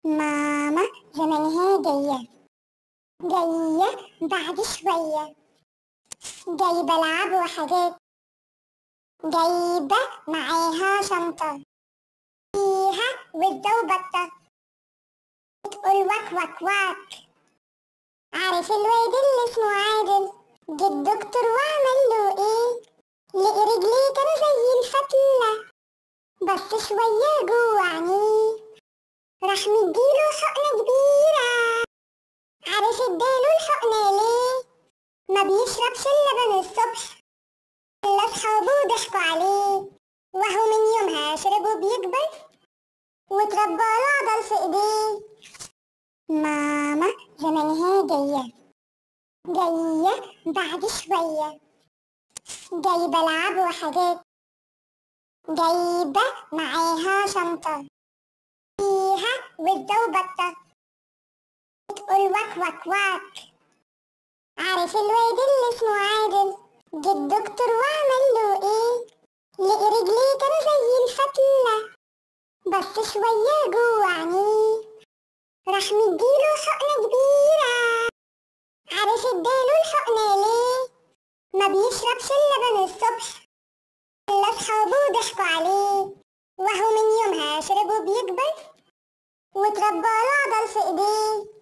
ماما زمانها جاية بعد شوية، جايبة لعب وحاجات، جايبة معاها شنطة فيها وزة وبطة، بتقول وك وك وك. عارف الواد اللي اسمه عادل؟ جه الدكتور وعمل له ايه؟ لقي رجليه كانوا زي الفتلة، بس شوية جوه عينيه راح مديله حقنة كبيرة. عارف اداله الحقنة ليه؟ ما بيشربش اللبن الصبح، إلا أصحابه ضحكوا عليه، وهو من يومها شربه بيكبر واتربى له عضل في ايديه. ماما زمانها جاية بعد شوية، جايبة لعب وحاجات، جايبة معاها شنطة فيها وزة وبطة، بتقول وك وك وك. عارف الواد اللي اسمه عادل؟ جه الدكتور وعمل له ايه؟ لقي رجليه كانوا زي الفتلة، بس شوية جوه عينيه راح مديله حقنة كبيرة. عارف اداله الحقنة ليه؟ ما بيشربش اللبن الصبح، إلا أصحابه ضحكوا عليه، وهو من يومها شربه بيكبر واتربى له عضل في ايديه.